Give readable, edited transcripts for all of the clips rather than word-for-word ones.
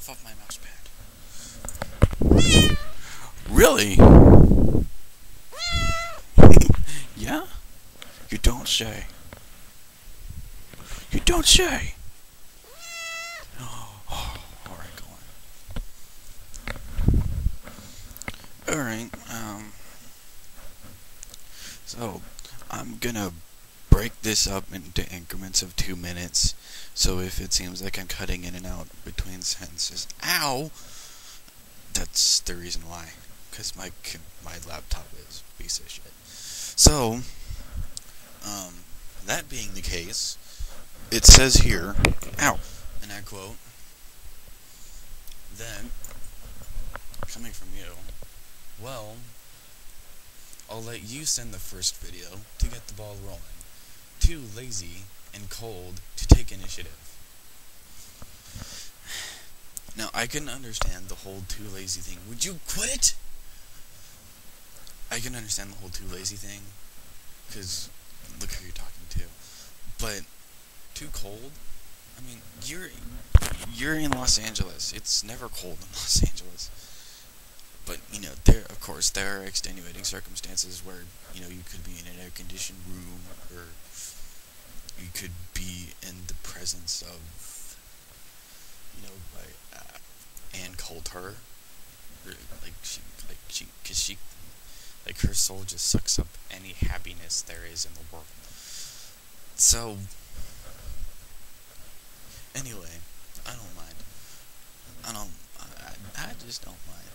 off of my mouse pad. Really? Yeah? You don't say. You don't say. Oh, alright, go on. Alright, so, I'm gonna break this up into increments of 2 minutes, so if it seems like I'm cutting in and out between sentences, ow! That's the reason why, because my laptop is a piece of shit. So, that being the case, it says here, ow, and I quote, then, coming from you, well, I'll let you send the first video to get the ball rolling. Too lazy and cold to take initiative. Now, I can understand the whole too lazy thing. Would you quit? I can understand the whole too lazy thing, because look who you're talking to. But too cold? I mean, you're in Los Angeles. It's never cold in Los Angeles. But, you know, there are extenuating circumstances where, you know, you could be in an air-conditioned room, or you could be in the presence of, you know, like, Ann Coulter, or, like, her soul just sucks up any happiness there is in the world. So, anyway, I don't mind. I just don't mind.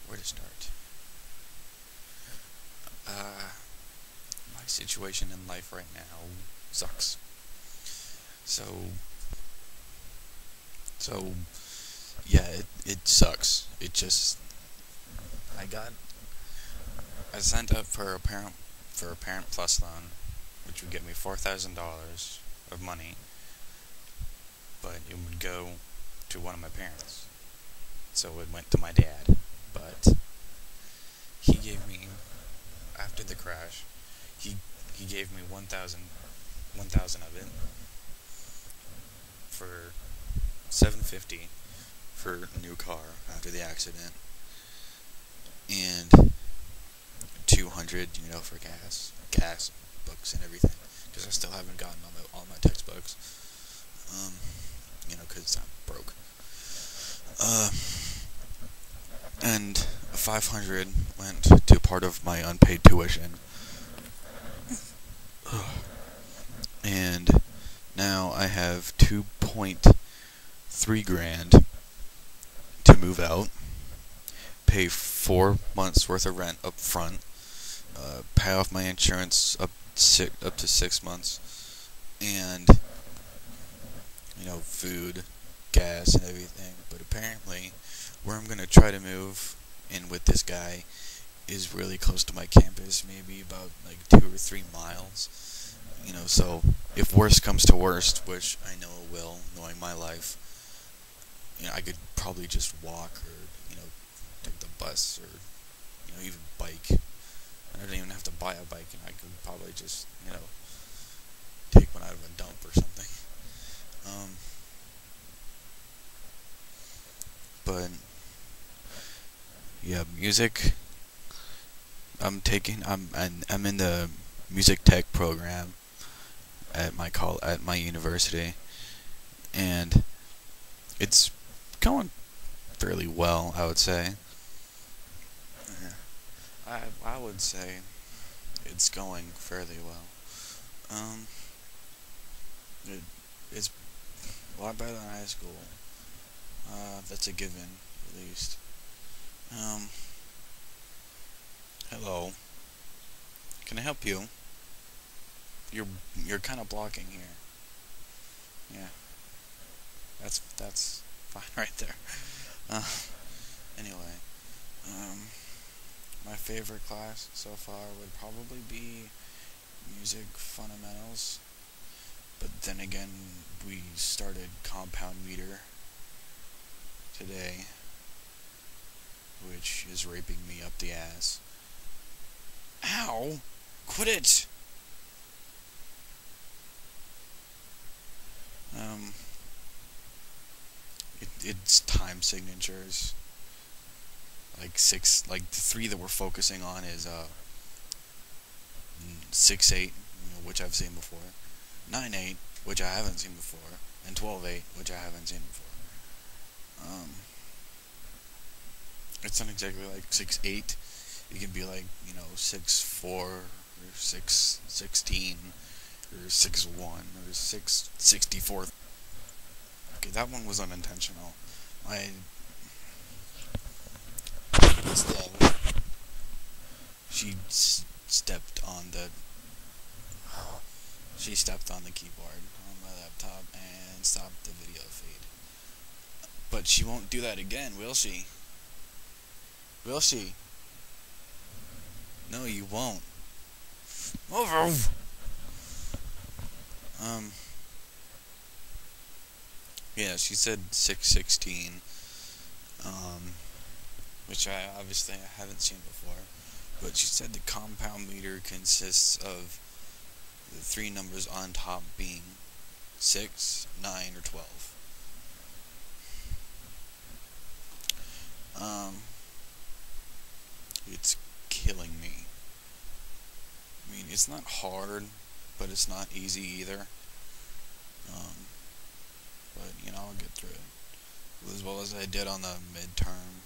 Where to start? My situation in life right now sucks. So yeah, it sucks. It just, I signed up for a Parent Plus loan, which would get me $4,000 of money, but it would go to one of my parents. So it went to my dad, but he gave me, after the crash, he gave me 1,000 of it for $750 for a new car after the accident, and $200, you know, for gas, books, and everything, because I still haven't gotten all my textbooks, you know, because I'm broke. And $500 went to part of my unpaid tuition. And now I have 2.3 grand to move out, pay 4 months worth of rent up front, pay off my insurance up to 6 months, and, you know, food, gas, and everything. But apparently, where I'm gonna try to move in with this guy is really close to my campus, maybe about like 2 or 3 miles. You know, so if worst comes to worst, which I know it will, knowing my life, you know, I could probably just walk, or, you know, take the bus, or, you know, even bike. I don't even have to buy a bike, and I could probably just, you know, take one out of a dump or something. But yeah, music. I'm in the music tech program at my university, and it's going fairly well, I would say. I would say it's going fairly well. It's a lot better than high school. That's a given, at least. Hello. Can I help you? You're kind of blocking here. Yeah. That's fine right there. Anyway, my favorite class so far would probably be music fundamentals. But then again, we started compound meter today, which is raping me up the ass. Ow! Quit it! it's time signatures. Like the three that we're focusing on is 6/8, which I've seen before, 9/8, which I haven't seen before, and 12/8, which I haven't seen before. It's not exactly like 6/8. It can be like 6/4 or 6/16 or 6/1 or 6/64. Okay, that one was unintentional. My this thing, she stepped on the keyboard on my laptop and stopped the video feed. But she won't do that again, will she? Will she? No, you won't. Over. Yeah, she said 6/16. Which I haven't seen before. But she said the compound meter consists of the three numbers on top being 6, 9, or 12. It's killing me. I mean, it's not hard, but it's not easy either. But I'll get through it as well as I did on the midterm.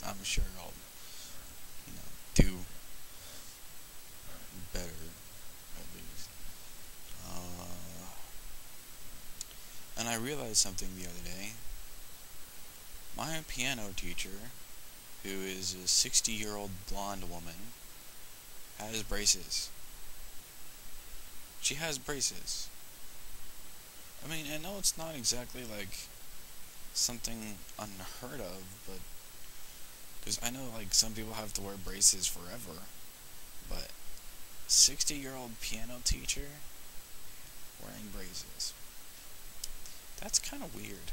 I'm sure I'll do better at least. And I realized something the other day. My piano teacher, who is a 60-year-old blonde woman, has braces. She has braces. I mean, I know it's not exactly like something unheard of, but because I know like some people have to wear braces forever, but 60-year-old piano teacher wearing braces. That's kind of weird.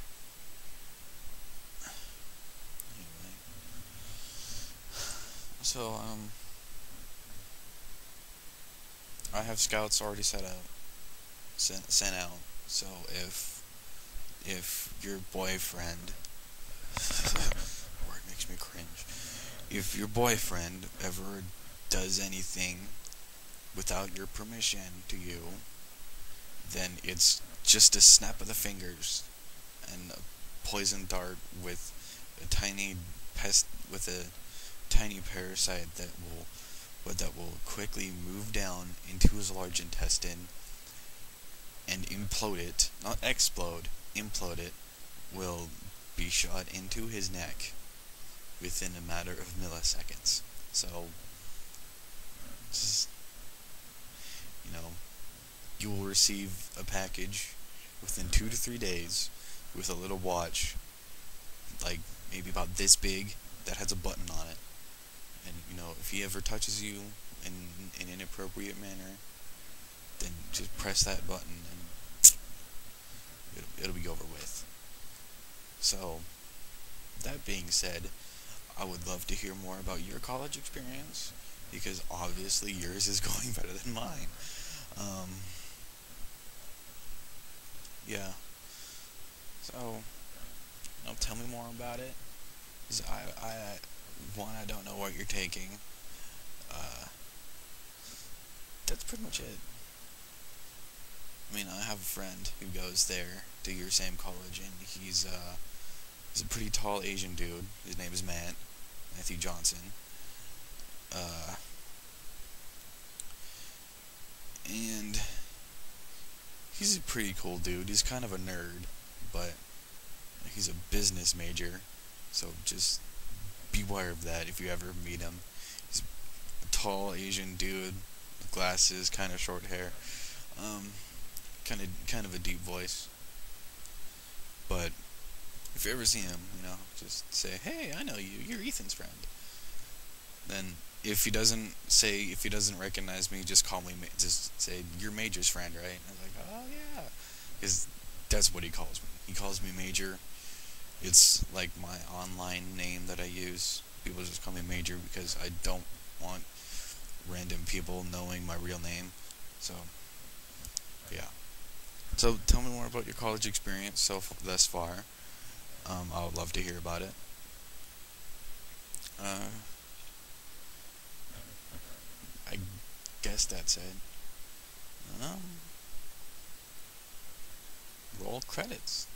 Anyway, so I have scouts already sent out. So if your boyfriend, word makes me cringe. If your boyfriend ever does anything without your permission to you, then it's just a snap of the fingers and a poison dart with a tiny parasite that will quickly move down into his large intestine and implode it, not explode, implode it, will be shot into his neck within a matter of milliseconds. So, just, you will receive a package within 2 to 3 days with a little watch, like maybe about this big, that has a button on it. And, if he ever touches you in an inappropriate manner, then just press that button and it'll be over with. So, that being said, I would love to hear more about your college experience, because obviously yours is going better than mine. Yeah. So, tell me more about it. 'Cause I don't know what you're taking. That's pretty much it. I mean, I have a friend who goes there to your same college, and he's a pretty tall Asian dude. His name is Matthew Johnson. And he's a pretty cool dude. He's kind of a nerd, but he's a business major, so just beware of that if you ever meet him. He's a tall Asian dude with glasses, kind of short hair, kind of a deep voice. But if you ever see him, just say, "Hey, I know you. You're Ethan's friend." Then if he doesn't recognize me, just call me. Just say, "You're Major's friend, right?" And I'm like, "Oh yeah," because that's what he calls me. He calls me Major. It's like my online name that I use. People just call me Major because I don't want random people knowing my real name. So, yeah. So tell me more about your college experience thus far. I would love to hear about it. Uh, I guess that's it. Um, Roll credits.